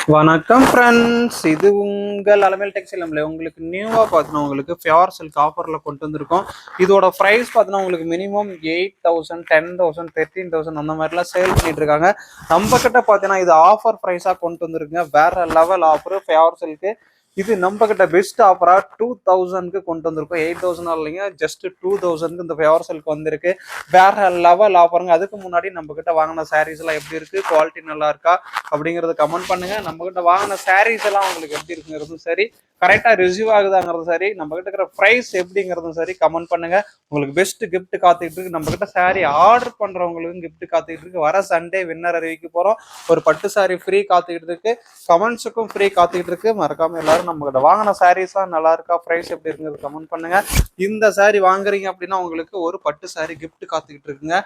வணக்கம் ஃப்ரெண்ட்ஸ், இது உங்கள் அலமேல் டெக்ஸ்டைல். நம்மள உங்களுக்கு நியூவாக பார்த்தீங்கன்னா உங்களுக்கு பியூர் சில்க் ஆஃபரில் கொண்டு வந்திருக்கோம். இதோட ப்ரைஸ் பார்த்தீங்கன்னா உங்களுக்கு மினிமம் 8,000 10,000 13,000 அந்த மாதிரிலாம் சேல் பண்ணிட்டு இருக்காங்க. நம்ம கிட்ட பார்த்தீங்கன்னா இது ஆஃபர் ப்ரைஸாக கொண்டு வந்திருக்குங்க. வேற லெவல் ஆஃபர் பியூர் சில்க்கு. இது நம்ம கிட்ட பெஸ்ட் ஆஃபரா 2,000க்கு கொண்டு வந்திருக்கோம். 8,000 இல்லைங்க, ஜஸ்ட் 2,000க்கு இந்த பியூர் சில்க் வந்திருக்கு. வேற லெவல் ஆஃபருங்க. அதுக்கு முன்னாடி நம்ம கிட்ட வாங்கின சாரீஸ் எல்லாம் எப்படி இருக்கு, குவாலிட்டி நல்லா இருக்கா அப்படிங்கறத கமெண்ட் பண்ணுங்க. நம்ம கிட்ட வாங்கின சாரீஸ் எல்லாம் உங்களுக்கு எப்படி இருக்குங்கிறதும் சரி, கரெக்டா ரிசீவ் ஆகுதாங்கிறதும் சரி, நம்ம கிட்ட இருக்கிற பிரைஸ் எப்படிங்கிறதும் சரி கமெண்ட் பண்ணுங்க. உங்களுக்கு பெஸ்ட் கிஃப்ட் காத்துக்கிட்டு இருக்கு. நம்ம கிட்ட சாரி ஆர்டர் பண்றவங்களுக்கும் கிஃப்ட் காத்துக்கிட்டு இருக்கு. வர சண்டே வின்னர் அறிவிக்க போறோம். ஒரு பட்டு சாரி ஃப்ரீ காத்துக்கிட்டு இருக்கு. கமெண்ட்ஸுக்கும் ஃப்ரீ காத்துக்கிட்டு இருக்கு. மறக்காம எல்லாரும் நம்ம கிட்ட வாங்கின சாரீஸ் நல்லா இருக்கா, பிரைஸ் எப்படி இருக்குங்கிறது கமெண்ட் பண்ணுங்க. இந்த சாரி வாங்குறீங்க அப்படின்னா உங்களுக்கு ஒரு பட்டு சாரி கிஃப்ட் காத்துக்கிட்டு இருக்குங்க.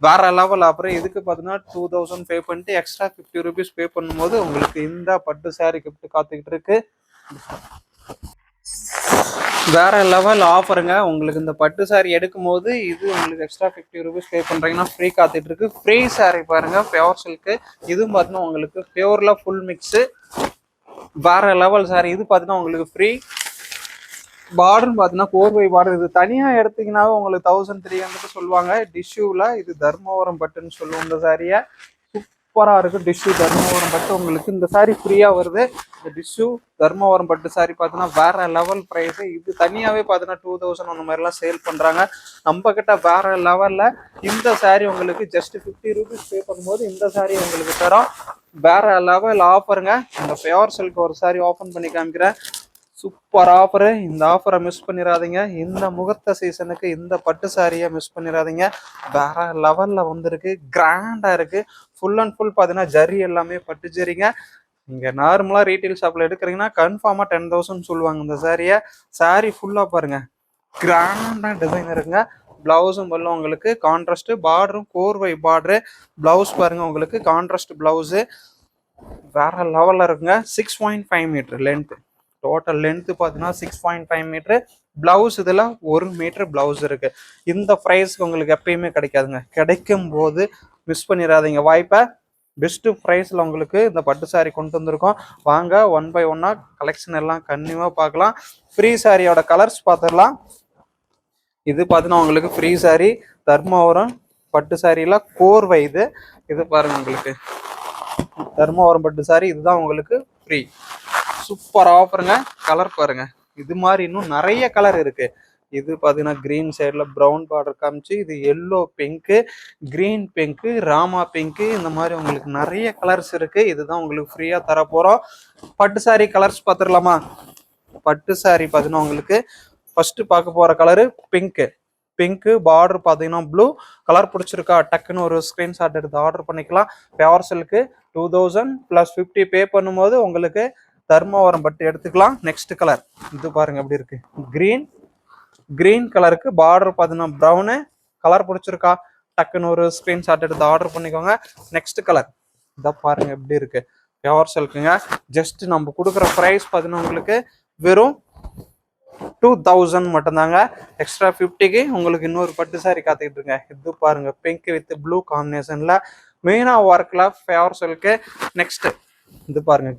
வேற லெவல். அப்புறம் இதுக்கு பார்த்தீங்கன்னா 2,000 பே பண்ணிட்டு எக்ஸ்ட்ரா 50 rupees பே பண்ணும்போது உங்களுக்கு இந்த பட்டு சாரி கிஃப்ட் காத்துக்கிட்டு இருக்கு. வேற லெவல் ஆஃபருங்க. உங்களுக்கு இந்த பட்டு சாரி எடுக்கும் போது இது உங்களுக்கு எக்ஸ்ட்ரா 50 rupees பே பண்றீங்கன்னா ஃப்ரீ காத்துட்டு இருக்கு. ஃப்ரீ சாரி பாருங்க, பியூர் சில்க். இதுவும் பார்த்தீங்கன்னா உங்களுக்கு பியூர்ல ஃபுல் மிக்ஸ். வேற லெவல் சாரி. இது பார்த்தீங்கன்னா உங்களுக்கு ஃப்ரீ. பார்டர் பார்த்தீங்கன்னா 4x பார்டர். இது தனியாக எடுத்தீங்கன்னாவே உங்களுக்கு 1,300 சொல்லுவாங்க. டிஷ்யூவில் இது தர்மபுரம் பட்டுன்னு சொல்லுவோம். இந்த சாரியை சூப்பராக இருக்குது. டிஷ்யூ தர்மபுரம் பட்டு உங்களுக்கு இந்த சாரி ஃப்ரீயாக வருது. இந்த டிஷ்யூ தர்மபுரம் பட்டு சாரி பார்த்தீங்கன்னா வேற லெவல் ப்ரைஸு. இது தனியாகவே பார்த்தீங்கன்னா 2,000 அந்த மாதிரிலாம் சேல் பண்ணுறாங்க. நம்ம கிட்ட வேற லெவலில் இந்த சாரி உங்களுக்கு ஜஸ்ட் 50 rupees பே பண்ணும்போது இந்த சாரி உங்களுக்கு தரோம். வேற லெவல் ஆஃபருங்க. இந்த பியூர் சில்க் ஒரு சாரி ஓப்பன் பண்ணி காமிக்கிறேன். Super offer. இந்த ஆஃபரை மிஸ் பண்ணிடாதீங்க. இந்த முகூர்த்த சீசனுக்கு இந்த பட்டு சாரியை மிஸ் பண்ணிடாதீங்க. வேற லெவல்ல வந்திருக்கு. கிராண்டா இருக்கு. ஃபுல் அண்ட் ஃபுல் பார்த்தீங்கன்னா ஜரி எல்லாமே பட்டு ஜரிங்க. நீங்க நார்மலா ரீட்டைல் ஷாப்ல எடுக்கிறீங்கன்னா கன்ஃபார்மா 10,000 சொல்லுவாங்க இந்த சாரியை. சாரி ஃபுல்லா பாருங்க, கிராண்டா டிசைன் இருக்குங்க. பிளவுஸும் பல்லும் உங்களுக்கு கான்ட்ராஸ்ட், பார்டரும் கோர்வை பார்டரு. பிளவுஸ் பாருங்க உங்களுக்கு கான்ட்ராஸ்ட் பிளவுஸு. வேற லெவல்ல இருக்குங்க. 6.5 மீட்டர் லென்த். டோட்டல் லென்த் பார்த்தீங்கன்னா 6.5 மீட்டர். பிளவுஸ் இதில் 1 மீட்டர் பிளவுஸ் இருக்கு. இந்த ப்ரைஸ்க்கு உங்களுக்கு எப்பயுமே கிடைக்காதுங்க. கிடைக்கும் போது மிஸ் பண்ணிடாதீங்க வாய்ப்பை. பெஸ்ட் ப்ரைஸில் உங்களுக்கு இந்த பட்டு சாரி கொண்டு வந்திருக்கோம். வாங்க ஒன் பை ஒன்னா கலெக்ஷன் எல்லாம் கன்னியூவாக பார்க்கலாம். ஃப்ரீ சாரியோட கலர்ஸ் பார்த்துடலாம். இது பார்த்தீங்கன்னா உங்களுக்கு ஃப்ரீ சாரி தர்மபுரம் பட்டு சாரியில் கோர்வை. இது பாருங்க உங்களுக்கு தர்மபுரம் பட்டு சாரி. இதுதான் உங்களுக்கு ஃப்ரீ. சூப்பர் ஆஃபருங்க. கலர் பாருங்க, இது மாதிரி இன்னும் நிறைய கலர் இருக்கு. இது பார்த்தீங்கன்னா கிரீன் சைடில் ப்ரௌன் பார்டர் காமிச்சு, இது yellow pink, green pink, Rama pink, இந்த மாதிரி உங்களுக்கு நிறைய கலர்ஸ் இருக்கு. இதுதான் உங்களுக்கு ஃப்ரீயாக தர போகிறோம். பட்டு சாரி கலர்ஸ் பார்த்துடலாமா? பட்டு சாரி பார்த்தீங்கன்னா உங்களுக்கு ஃபர்ஸ்ட் பார்க்க போகிற கலரு பிங்க்கு பார்டர் பார்த்தீங்கன்னா ப்ளூ. கலர் பிடிச்சிருக்கா டக்குன்னு ஒரு ஸ்க்ரீன்ஷாட் எடுத்து ஆர்டர் பண்ணிக்கலாம். பியூர் சில்க்கு 2,000 + 50 பே பண்ணும்போது உங்களுக்கு தர்மபுரம் பட்டு எடுத்துக்கலாம். நெக்ஸ்ட் கலர் இது பாருங்க எப்படி இருக்கு. கிரீன் கலருக்கு பார்டர் பார்த்தீங்கன்னா ப்ரௌனு. கலர் பிடிச்சிருக்கா டக்குன்னு ஒரு ஸ்க்ரீன்ஷாட் எடுத்து ஆர்டர் பண்ணிக்கோங்க. நெக்ஸ்ட் கலர் இதை பாருங்க எப்படி இருக்கு. பியூர் சில்க்குங்க. ஜஸ்ட் நம்ம கொடுக்குற ப்ரைஸ் பார்த்தீங்கன்னா உங்களுக்கு வெறும் 2,000 மட்டும்தாங்க. எக்ஸ்ட்ரா 50க்கு உங்களுக்கு இன்னொரு பட்டு சாரி காத்துக்கிட்டு இருங்க. இது பாருங்க பிங்க் வித் ப்ளூ காம்பினேஷன்ல மெயினா ஒர்க்ல பியூர் சில்க்கு. நெக்ஸ்ட் இது பாருங்க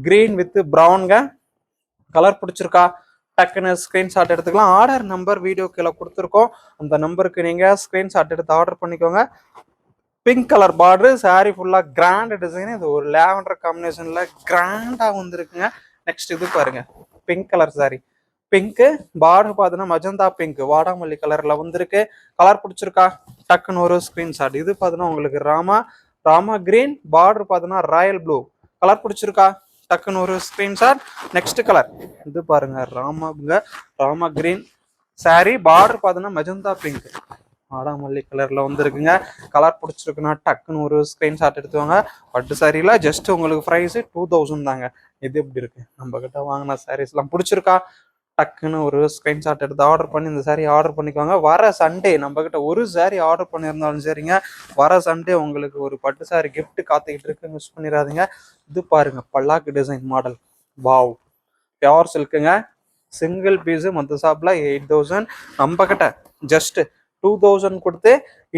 கிரீன் வித் ப்ரௌனுங்க. கலர் பிடிச்சிருக்கா டக்குன்னு ஸ்கிரீன்ஷாட் எடுத்துக்கலாம். ஆர்டர் நம்பர் வீடியோ கீழே கொடுத்துருக்கோம். அந்த நம்பருக்கு நீங்க ஸ்கிரீன்ஷாட் எடுத்து ஆர்டர் பண்ணிக்கோங்க. Pink colour border. சாரி ஃபுல்லா கிராண்ட் டிசைன். இது ஒரு லாவெண்டர் காம்பினேஷன்ல கிராண்டா வந்துருக்குங்க. நெக்ஸ்ட் இது பாருங்க pink colour sorry. Pink border பார்த்தீங்கன்னா மஜந்தா பிங்க் வாடாமல்லி கலர்ல வந்திருக்கு. கலர் பிடிச்சிருக்கா டக்குன்னு ஒரு ஸ்கிரீன்ஷாட். இது பார்த்தீங்கன்னா உங்களுக்கு ராமா கிரீன். பார்டர் பார்த்தீங்கன்னா ராயல் ப்ளூ. கலர் பிடிச்சிருக்கா டக்குன்னு ஒரு ஸ்கிரீன்ஷாட். நெக்ஸ்ட் கலர் இது பாருங்க ராமா கிரீன் சாரி. பார்டர் பார்த்தீங்கன்னா மஜந்தா பிங்க் வாடாமல்லி கலர்ல வந்துருக்குங்க. கலர் பிடிச்சிருக்குன்னா டக்குன்னு ஒரு ஸ்கிரீன்ஷாட் எடுத்துவாங்க. பட்டு சாரியில ஜஸ்ட் உங்களுக்கு ப்ரைஸ் 2,000 தாங்க. இது எப்படி இருக்கு? நம்ம கிட்ட வாங்கின சாரீஸ் எல்லாம் பிடிச்சிருக்கா டக்குன்னு ஒரு ஸ்கிரீன்ஷாட் எடுத்து ஆர்டர் பண்ணி இந்த சாரி ஆர்டர் பண்ணிக்கோங்க. வர சண்டே நம்ம கிட்ட ஒரு சாரி ஆர்டர் பண்ணியிருந்தாலும் சரிங்க, வர சண்டே உங்களுக்கு ஒரு பட்டு சாரி கிஃப்ட் காத்துக்கிட்டு இருக்கு. மிஸ் பண்ணிடாதீங்க. இது பாருங்க பல்லாக்கு டிசைன் மாடல். வாவ், பியூர் சில்க்குங்க. சிங்கிள் பீஸு மற்ற ஷாப்ல 8,000. நம்ம கிட்ட ஜஸ்ட் 2000 கொடுத்து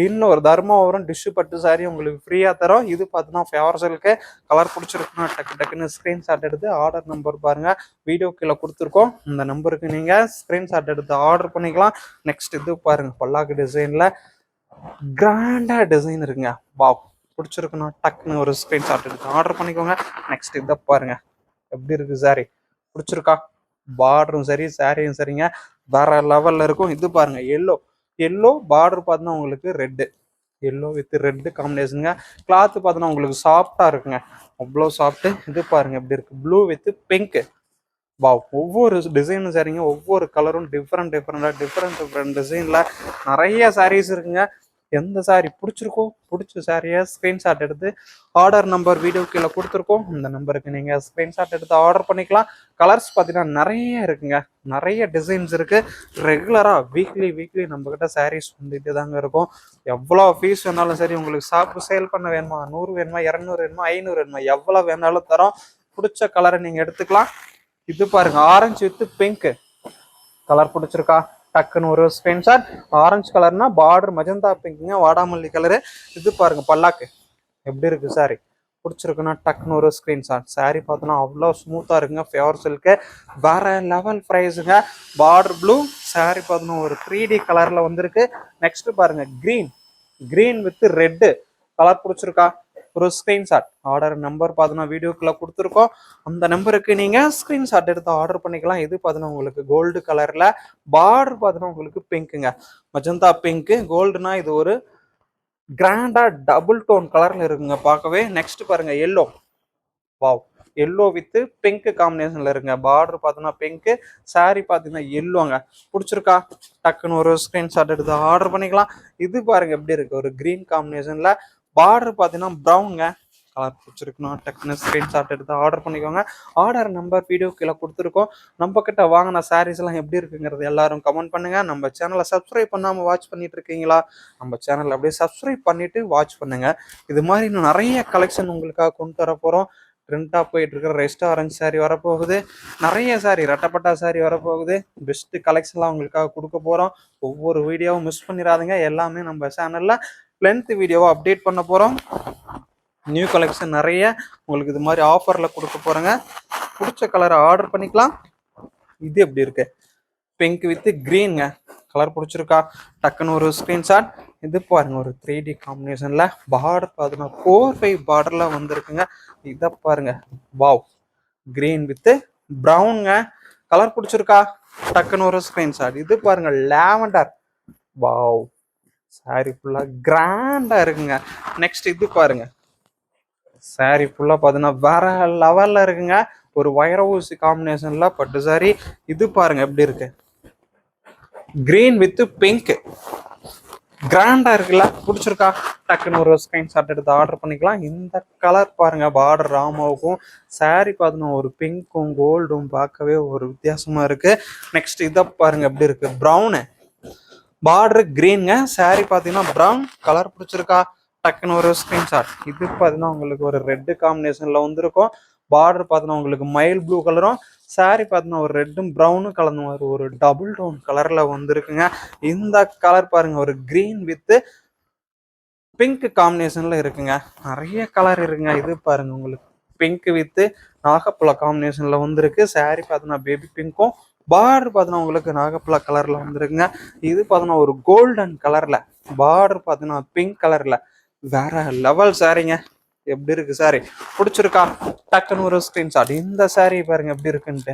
இன்னொரு தர்மாபுரம் டிஷ்யூ பட்டு சாரி உங்களுக்கு ஃப்ரீயா தரோம். இது பார்த்தீங்கன்னா ஃபேவர் சில்க்கு. கலர் பிடிச்சிருக்குன்னா டக்குன்னு ஸ்கிரீன்ஷாட் எடுத்து ஆர்டர் நம்பர் பாருங்க, வீடியோ கீழே கொடுத்துருக்கோம். இந்த நம்பருக்கு நீங்க ஸ்கிரீன்ஷாட் எடுத்து ஆர்டர் பண்ணிக்கலாம். நெக்ஸ்ட் இது பாருங்க, பல்லாக்கு டிசைன்ல கிராண்டா டிசைன் இருக்குங்க. வாவ், பிடிச்சிருக்குன்னா டக்குன்னு ஒரு ஸ்கிரீன்ஷாட் எடுத்து ஆர்டர் பண்ணிக்கோங்க. நெக்ஸ்ட் இதை பாருங்க, எப்படி இருக்கு சாரி, பிடிச்சிருக்கா? பார்டரும் சரி சாரியும் சரிங்க, வேற லெவல்ல இருக்கும். இது பாருங்க, எல்லோ பார்டர் பார்த்தீங்கன்னா உங்களுக்கு ரெட்டு, எல்லோ வித் ரெட்டு காம்பினேஷனுங்க. கிளாத் பார்த்தீங்கன்னா உங்களுக்கு சாஃப்டா இருக்குங்க, அவ்வளோ சாஃப்ட். இது பாருங்க எப்படி இருக்கு, ப்ளூ வித் பிங்க். வா, ஒவ்வொரு டிசைனும் சரிங்க, ஒவ்வொரு கலரும் டிஃப்ரெண்ட் டிசைன்ல நிறைய சாரீஸ் இருக்குங்க. எந்த சாரி பிடிச்சிருக்கோ பிடிச்ச சாரியை ஸ்கிரீன்ஷாட் எடுத்து ஆர்டர் நம்பர் வீடியோ கீழே கொடுத்துருக்கோம். இந்த நம்பருக்கு நீங்கள் ஸ்கிரீன்ஷாட் எடுத்து ஆர்டர் பண்ணிக்கலாம். கலர்ஸ் பார்த்தீங்கன்னா நிறைய இருக்குங்க, நிறைய டிசைன்ஸ் இருக்கு. ரெகுலராக வீக்லி நம்மக்கிட்ட சாரீஸ் வந்துட்டு தாங்க இருக்கும். எவ்வளோ ஃபீஸ் வேணாலும் சரி, உங்களுக்கு ஷாப்பு சேல் பண்ண வேணுமா, 100 வேணுமா, 200 வேணுமா, 500 வேணுமா, எவ்வளோ வேணாலும் தரோம். பிடிச்ச கலரை நீங்கள் எடுத்துக்கலாம். இது பாருங்க, ஆரஞ்சு வித் பிங்க் கலர் பிடிச்சிருக்கா? டக்குன்னு ஒரு ஸ்கிரீன்ஷாட். ஆரஞ்சு கலர்னா பார்டர் மஜந்தா பிங்க்குங்க, வாடாமல்லி கலரு. இது பாருங்க பல்லாக்கு எப்படி இருக்கு சாரி, பிடிச்சிருக்குன்னா டக்குன்னு ஒரு ஸ்கிரீன்ஷாட். சாரி பார்த்தோன்னா அவ்வளோ ஸ்மூத்தாக இருக்குங்க, ஃபேவர் சில்க்கு, வேற லெவல் ப்ரைஸுங்க. பார்டர் ப்ளூ, சாரி பார்த்தோன்னா ஒரு 3D கலர்ல வந்திருக்கு. நெக்ஸ்ட் பாருங்க, கிரீன் வித் ரெட்டு கலர் பிடிச்சிருக்கா? ஒரு ஸ்கிரீன்ஷாட். ஆர்டர் நம்பர் பார்த்தோன்னா வீடியோக்குள்ள கொடுத்துருக்கோம். அந்த நம்பருக்கு நீங்க ஸ்கிரீன்ஷாட் எடுத்து ஆர்டர் பண்ணிக்கலாம். இது பார்த்தோன்னா உங்களுக்கு கோல்டு கலர்ல, பார்டர் பார்த்தோன்னா உங்களுக்கு பிங்க்குங்க, மஜந்தா பிங்க். கோல்டுனா இது ஒரு கிராண்டா டபுள் டோன் கலர்ல இருக்குங்க பார்க்கவே. நெக்ஸ்ட் பாருங்க, yellow. Wow, yellow with pink காம்பினேஷன்ல இருக்குங்க. பார்டர் பார்த்தோன்னா பிங்க், சாரி பார்த்தீங்கன்னா எல்லோங்க. பிடிச்சிருக்கா? டக்குன்னு ஒரு ஸ்கிரீன்ஷாட் எடுத்து ஆர்டர் பண்ணிக்கலாம். இது பாருங்க எப்படி இருக்கு, ஒரு கிரீன் காம்பினேஷன்ல, பார்டர் பார்த்தீங்கன்னா ப்ரௌனுங்க. கலர் பிடிச்சிருக்கணும் டக்குன்னு ஸ்கிரீன்ஷாட் எடுத்து ஆர்டர் பண்ணிக்கோங்க. ஆர்டர் நம்பர் வீடியோ கீழே கொடுத்துருக்கோம். நம்ம கிட்ட வாங்கின சாரீஸ் எல்லாம் எப்படி இருக்குங்கிறது எல்லாரும் கமெண்ட் பண்ணுங்க. நம்ம சேனலை சப்ஸ்கிரைப் பண்ணாமல் வாட்ச் பண்ணிட்டு இருக்கீங்களா? நம்ம சேனலை அப்படியே சப்ஸ்கிரைப் பண்ணிட்டு வாட்ச் பண்ணுங்க. இது மாதிரி இன்னும் நிறைய கலெக்ஷன் உங்களுக்காக கொண்டு வர போகிறோம். ட்ரெண்டாக போயிட்டு இருக்கிற ரெஸ்டாரண்ட் சாரி வரப்போகுது, நிறைய சாரி ரெட்டப்பட்டா சாரி வரப்போகுது. பெஸ்ட் கலெக்ஷன்லாம் உங்களுக்காக கொடுக்க போகிறோம். ஒவ்வொரு வீடியோவும் மிஸ் பண்ணிடாதுங்க. எல்லாமே நம்ம சேனலில் லென்த் வீடியோவை அப்டேட் பண்ண போகிறோம். நியூ கலெக்ஷன் நிறைய உங்களுக்கு இது மாதிரி ஆஃபரில் கொடுக்க போகிறேங்க. பிடிச்ச கலரை ஆர்டர் பண்ணிக்கலாம். இது எப்படி இருக்கு, பிங்க் வித் கிரீனுங்க. கலர் பிடிச்சிருக்கா? டக்குன்னு ஒரு ஸ்க்ரீன்ஷாட். இது பாருங்க, ஒரு 3D காம்பினேஷனில், பார்டர் பார்த்தீங்கன்னா 4-5 பார்டரில் வந்திருக்குங்க. இதை பாருங்க, வாவ், கிரீன் வித் ப்ரௌனுங்க. கலர் பிடிச்சிருக்கா? டக்குன்னு ஒரு ஸ்க்ரீன்ஷாட். இது பாருங்க, லாவெண்டர். வாவ், சாரி ஃபுல்லாக கிராண்டாக இருக்குங்க. நெக்ஸ்ட் இது பாருங்க, சாரி ஃபுல்லாக பார்த்தீங்கன்னா வேற லெவலில் இருக்குங்க. ஒரு வைர ஊசி காம்பினேஷன்ல பட்டு சாரி. இது பாருங்க எப்படி இருக்கு, கிரீன் வித் பிங்க், கிராண்டா இருக்குல்ல? பிடிச்சிருக்கா? டக்குன்னு ஒரு ஸ்கிரீன்ஷாட் எடுத்து ஆர்டர் பண்ணிக்கலாம். இந்த கலர் பாருங்க, பார்டர் ராமாவுக்கும் சாரி பார்த்தீங்கன்னா ஒரு பிங்க்கும் கோல்டும் பார்க்கவே ஒரு வித்தியாசமா இருக்கு. நெக்ஸ்ட் இதை பாருங்க எப்படி இருக்கு, ப்ரௌனு, பார்டர் கிரீனுங்க, சாரி பார்த்தீங்கன்னா ப்ரௌன். கலர் பிடிச்சிருக்கா? டக்குன்னு ஒரு ஸ்கிரீன்ஷாட். இது பார்த்தீங்கன்னா உங்களுக்கு ஒரு ரெட்டு காம்பினேஷன்ல வந்திருக்கும். பார்டர் பார்த்தீங்கன்னா உங்களுக்கு மைல் ப்ளூ கலரும், சாரி பார்த்தீங்கன்னா ஒரு ரெட்டும் ப்ரௌனும் கலந்த மாதிரி ஒரு டபுள் டோன் கலர்ல வந்திருக்குங்க. இந்த கலர் பாருங்க, ஒரு கிரீன் வித் பிங்க் காம்பினேஷன்ல இருக்குங்க. நிறைய கலர் இருக்குங்க. இது பாருங்க, உங்களுக்கு பிங்க் வித் நாகப்பழ காம்பினேஷன்ல வந்திருக்கு. சாரி பார்த்தீங்கன்னா பேபி பிங்க்கும், பார்டர் பார்த்தீங்கன்னா உங்களுக்கு நாகப்பழ கலர்ல வந்துருக்குங்க. இது பார்த்தீங்கன்னா ஒரு கோல்டன் கலர்ல, பார்டர் பார்த்தீங்கன்னா பிங்க் கலர்ல, வேற லெவல் சாரிங்க. எப்படி இருக்கு சாரி, பிடிச்சிருக்கா? டக்குன்னு ஒரு ஸ்கிரீன்ஷாட். இந்த சாரி பாருங்க எப்படி இருக்குன்ட்டு.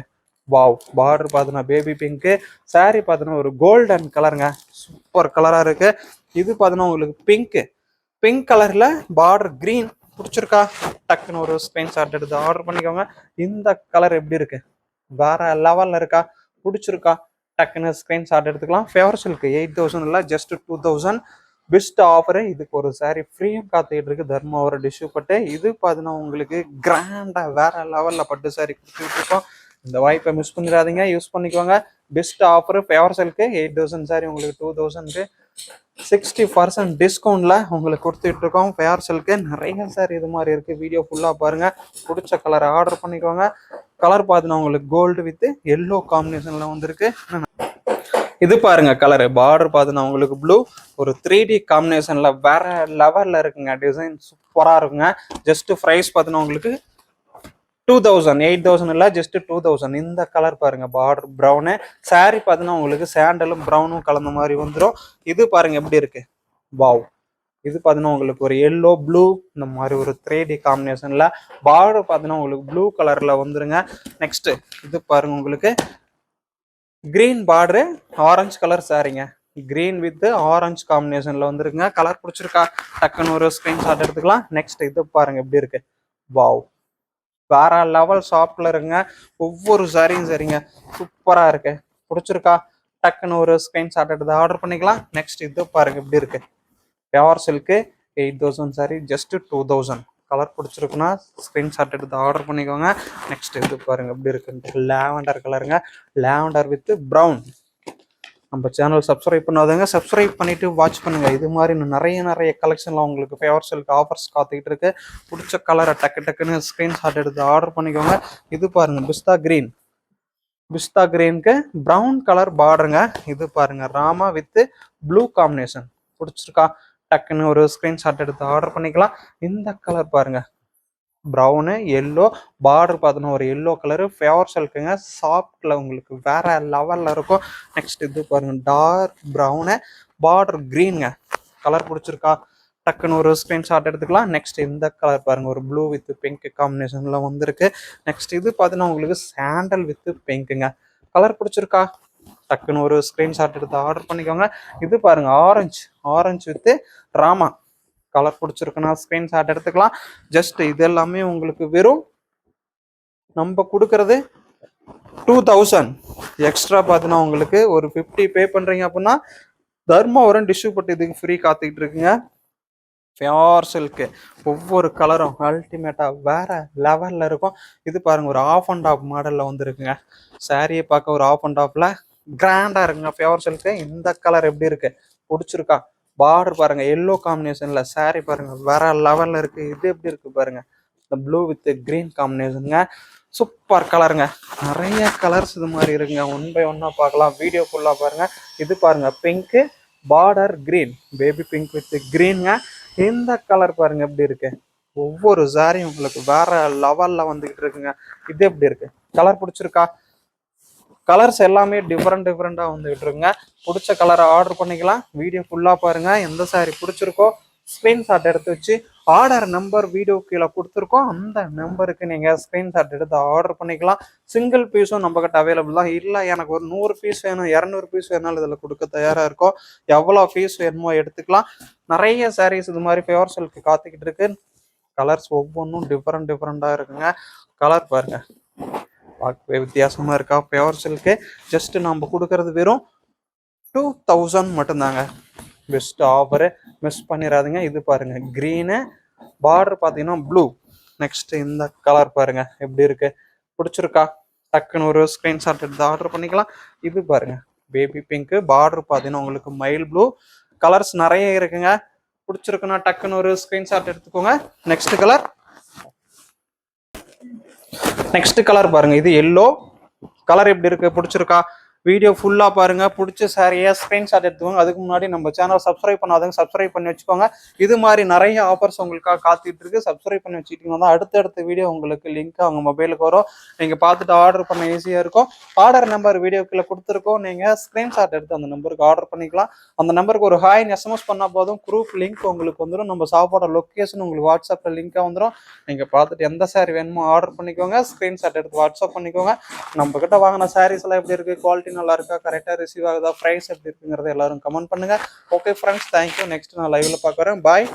வாவ், பார்டர் பார்த்தீங்கன்னா பேபி பிங்க்கு, சாரி பார்த்தீங்கன்னா ஒரு கோல்டன் கலருங்க, சூப்பர் கலரா இருக்கு. இது பார்த்தீங்கன்னா உங்களுக்கு பிங்க் கலர்ல, பார்டர் கிரீன். பிடிச்சிருக்கா? டக்குன்னு ஒரு ஸ்கிரீன்ஷாட் எடுத்து ஆர்டர் பண்ணிக்கோங்க. இந்த கலர் எப்படி இருக்கு, வேற லெவல்ல இருக்கா? பிடிச்சிருக்கா? டக்குன்னு ஸ்கிரீன்ஷாட் எடுத்துக்கலாம். ஃபேவர் சில்க் 8000 இல்லை, ஜஸ்ட் 2000. Best offer. இதுக்கு ஒரு சாரி ஃப்ரீயும் காத்துக்கிட்டு இருக்கு, தர்மாவரம் டிஷ்யூ பட்டு. இது பார்த்தீங்கன்னா உங்களுக்கு கிராண்டா வேற லெவல்ல பட்டு சாரி கொடுத்துட்டு இருக்கோம். இந்த வாய்ப்பை மிஸ் பண்ணிடாதீங்க, யூஸ் பண்ணிக்கோங்க. Best offer favour silk 8000 sorry உங்களுக்கு 2000க்கு 60% டிஸ்கவுண்ட்ல உங்களுக்கு கொடுத்துட்டு இருக்கோம். ஃபேவர் சில்க்கு நிறைய சாரி இது மாதிரி இருக்கு. வீடியோ ஃபுல்லா பாருங்க. பிடிச்ச கலரை ஆர்டர் பண்ணிக்கோங்க. கலர் பார்த்தீங்கன்னா உங்களுக்கு கோல்டு வித் எல்லோ காம்பினேஷன்ல வந்திருக்கு. இது பாருங்க கலரு பார்டர் பார்த்தீங்கன்னா உங்களுக்கு ப்ளூ ஒரு 3D காம்பினேஷன்ல வேற லெவல்ல இருக்குங்க. டிசைன் சூப்பரா இருக்குங்க. ஜஸ்ட் ப்ரைஸ் பார்த்தீங்கன்னா உங்களுக்கு 2000 8000 இல்ல ஜஸ்ட் 2000. இந்த கலர் பாருங்க பார்டர் ப்ரௌனு. சாரி பார்த்தீங்கன்னா உங்களுக்கு சாண்டலும் ப்ரௌனும் கலந்த மாதிரி வந்துடும். இது பாருங்க எப்படி இருக்கு, வாவ். இது பார்த்தீங்கன்னா உங்களுக்கு ஒரு எல்லோ ப்ளூ இந்த மாதிரி ஒரு 3D காம்பினேஷன்ல பார்டர் பார்த்தீங்கன்னா உங்களுக்கு ப்ளூ கலர்ல வந்துருங்க. நெக்ஸ்ட் இது பாருங்க உங்களுக்கு கிரீன் பார்டரு ஆரஞ்சு கலர் சாரிங்க. கிரீன் வித் ஆரஞ்சு காம்பினேஷன்ல வந்துருங்க. கலர் பிடிச்சிருக்கா டக்குன்னு ஒரு ஸ்கிரீன்ஷாட் எடுத்துக்கலாம். நெக்ஸ்ட் இது பாருங்க எப்படி இருக்கு, வாவ். வேற லெவல் ஷாப்ல இருங்க. ஒவ்வொரு சாரியும் சரிங்க சூப்பரா இருக்கு. பிடிச்சிருக்கா டக்குன்னு ஒரு ஸ்கிரீன்ஷாட் எடுத்து ஆர்டர் பண்ணிக்கலாம். நெக்ஸ்ட் இது பாருங்க எப்படி இருக்கு, pure silk 8000 sorry just 2000. Colour பிடிச்சிருக்குன்னா ஸ்க்ரீன்ஷாட் எடுத்து ஆர்டர் பண்ணிக்கோங்க. நெக்ஸ்ட் இது பாருங்க எப்படி இருக்குன்ட்டு லாவெண்டர் கலருங்க. Lavender with brown. நம்ம சேனல் சப்ஸ்கிரைப் பண்ணாதவங்க சப்ஸ்கிரைப் பண்ணிட்டு வாட்ச் பண்ணுங்க. இது மாதிரி நிறைய கலெக்ஷன்லாம் உங்களுக்கு பியோர் சில்க் ஆஃபர்ஸ் காத்துக்கிட்டு இருக்கு. பிடிச்ச கலரை டக்குன்னு ஸ்க்ரீன்ஷாட் எடுத்து ஆர்டர் பண்ணிக்கோங்க. இது பாருங்க பிஸ்தா கிரீன். பிஸ்தா கிரீனுக்கு ப்ரௌன் கலர் பார்டருங்க. இது பாருங்க ராமா வித் ப்ளூ காம்பினேஷன். பிடிச்சிருக்கா டக்குன்னு ஒரு ஸ்கிரீன்ஷாட் எடுத்து ஆர்டர் பண்ணிக்கலாம். இந்த கலர் பாருங்க ப்ரௌனு எல்லோ பார்டர் பார்த்தோன்னா ஒரு எல்லோ கலரு பியோர் சில்க்குங்க. சாஃப்ட்ல உங்களுக்கு வேற லெவல்ல இருக்கும். நெக்ஸ்ட் இது பாருங்க டார்க் ப்ரௌனு பார்டர் கிரீனுங்க. கலர் பிடிச்சிருக்கா டக்குன்னு ஒரு ஸ்கிரீன்ஷாட் எடுத்துக்கலாம். நெக்ஸ்ட் இந்த கலர் பாருங்க ஒரு ப்ளூ வித் பிங்க் காம்பினேஷன்ல வந்திருக்கு. நெக்ஸ்ட் இது பார்த்தீங்கன்னா உங்களுக்கு சாண்டல் வித் பிங்க்குங்க. கலர் பிடிச்சிருக்கா டக்குன்னு ஒரு ஸ்கிரீன்ஷாட் எடுத்து ஆர்டர் பண்ணிக்கோங்க. இது பாருங்க ஆரஞ்சு வித் ராமா. கலர் பிடிச்சிருக்குன்னா ஸ்கிரீன்ஷாட் எடுத்துக்கலாம். ஜஸ்ட் இது எல்லாமே உங்களுக்கு வெறும் நம்ம கொடுக்கறது 2000. எக்ஸ்ட்ரா பார்த்தீங்கன்னா உங்களுக்கு ஒரு 50 பே பண்றீங்க அப்படின்னா தர்மபுரம் டிஷ்யூ பட்டு இதுக்கு ஃப்ரீ காத்துக்கிட்டு இருக்குங்க. பியோர் சில்க்கு ஒவ்வொரு கலரும் அல்டிமேட்டா வேற லெவல்ல இருக்கும். இது பாருங்க ஒரு ஆஃப் அண்ட் ஆஃப் மாடல்ல வந்துருக்குங்க. சாரியை பார்க்க ஒரு ஆஃப் அண்ட் ஆஃப்ல கிராண்டா இருக்குங்க பியோர் சில்க்கு. இந்த கலர் எப்படி இருக்கு, பிடிச்சிருக்கா. பார்டர் பாருங்க எல்லோ காம்பினேஷன்ல சாரி பாருங்க வேற லெவல்ல இருக்கு. இது எப்படி இருக்கு பாருங்க இந்த ப்ளூ வித் கிரீன் காம்பினேஷனுங்க. சூப்பர் கலருங்க. நிறைய கலர்ஸ் இது மாதிரி இருக்குங்க. ஒன் பை ஒன்னா பார்க்கலாம். வீடியோ ஃபுல்லா பாருங்க. இது பாருங்க pink border green baby pink with கிரீனுங்க. இந்த கலர் பாருங்க எப்படி இருக்கு. ஒவ்வொரு சாரியும் உங்களுக்கு வேற லெவல்ல வந்துகிட்டு இருக்குங்க. இது எப்படி இருக்கு, கலர் பிடிச்சிருக்கா. கலர்ஸ் எல்லாமே டிஃப்ரெண்டா வந்துகிட்டு இருக்குங்க. பிடிச்ச கலரை ஆர்டர் பண்ணிக்கலாம். வீடியோ ஃபுல்லா பாருங்க. எந்த சாரி பிடிச்சிருக்கோ ஸ்கிரீன்ஷாட் எடுத்து வச்சு ஆர்டர் நம்பர் வீடியோ கீழே கொடுத்துருக்கோம். அந்த நம்பருக்கு நீங்க ஸ்கிரீன்ஷாட் எடுத்து ஆர்டர் பண்ணிக்கலாம். சிங்கிள் பீஸும் நம்ம கிட்ட அவைலபிள் தான். இல்லை எனக்கு ஒரு 100 பீஸ் வேணும் 200 பீஸ் வேணாலும் இதில் கொடுக்க தயாரா இருக்கும். எவ்வளோ பீஸ் வேணுமோ எடுத்துக்கலாம். நிறைய சாரீஸ் இது மாதிரி பியோர் சில்க் காத்துக்கிட்டு இருக்கு. கலர்ஸ் ஒவ்வொன்றும் டிஃப்ரெண்டா இருக்குங்க. கலர் பாருங்க பார்க்கவே வித்தியாசமா இருக்கா. பியோர் சில்க்கு ஜஸ்ட் நம்ம கொடுக்கறது வெறும் 2000 மட்டும்தாங்க. பெஸ்ட் ஆஃபரு, மிஸ் பண்ணிடாதீங்க. இது பாருங்க கிரீனு பார்டர் பார்த்தீங்கன்னா ப்ளூ. நெக்ஸ்ட் இந்த கலர் பாருங்க எப்படி இருக்கு, பிடிச்சிருக்கா. டக்குன்னு ஒரு ஸ்கிரீன்ஷாட் எடுத்து ஆர்டர் பண்ணிக்கலாம். இது பாருங்க பேபி பிங்க் பார்டர் பார்த்தீங்கன்னா உங்களுக்கு மைல் ப்ளூ. கலர்ஸ் நிறைய இருக்குங்க. பிடிச்சிருக்குன்னா டக்குன்னு ஒரு ஸ்கிரீன்ஷாட் எடுத்துக்கோங்க. நெக்ஸ்ட் கலர் பாருங்க இது எல்லோ கலர் எப்படி இருக்கு, பிடிச்சிருக்கா. வீடியோ ஃபுல்லா பாருங்க. பிடிச்ச சாரியை ஸ்கிரீன்ஷாட் எடுத்துக்கோங்க. அதுக்கு முன்னாடி நம்ம சேனல் சப்ஸ்கிரைப் பண்ணாதவங்க சப்ஸ்கிரைப் பண்ணி வச்சுக்கோங்க. இது மாதிரி நிறைய ஆஃபர்ஸ் உங்களுக்காக காத்துட்டு இருக்கு. சப்ஸ்கிரைப் பண்ணி வச்சுக்கிட்டீங்கன்னா அடுத்தடுத்த வீடியோ உங்களுக்கு லிங்க் அவங்க மொபைலுக்கு வரும். நீங்க பார்த்துட்டு ஆர்டர் பண்ண ஈஸியா இருக்கும். ஆர்டர் நம்பர் வீடியோக்குள்ள கொடுத்துருக்கோம். நீங்க ஸ்கிரீன்ஷாட் எடுத்து அந்த நம்பருக்கு ஆர்டர் பண்ணிக்கலாம். அந்த நம்பருக்கு ஒரு ஹாய் எஸ்எம்எஸ் பண்ணா போதும். குரூப் லிங்க் உங்களுக்கு வந்துடும். நம்ம சாப்பாட லொக்கேஷன் உங்களுக்கு வாட்ஸ்அப்ல லிங்கா வந்துடும். நீங்க பார்த்துட்டு எந்த சாரி வேணுமோ ஆர்டர் பண்ணிக்கோங்க. ஸ்கிரீன்ஷாட் எடுத்து வாட்ஸ்அப் பண்ணிக்கோங்க. நம்ம கிட்ட வாங்கின சாரீஸ் எல்லாம் எப்படி இருக்கு, குவாலிட்டி நல்லா இருக்கா, கரெக்டா ரிசீவ் ஆகுதா, பிரைஸ் எப்படி இருக்குங்கிறத எல்லாரும் கமெண்ட் பண்ணுங்க. Okay friends, thank you. நெக்ஸ்ட் நான் லைவ்ல பார்க்குறேன். பாய்.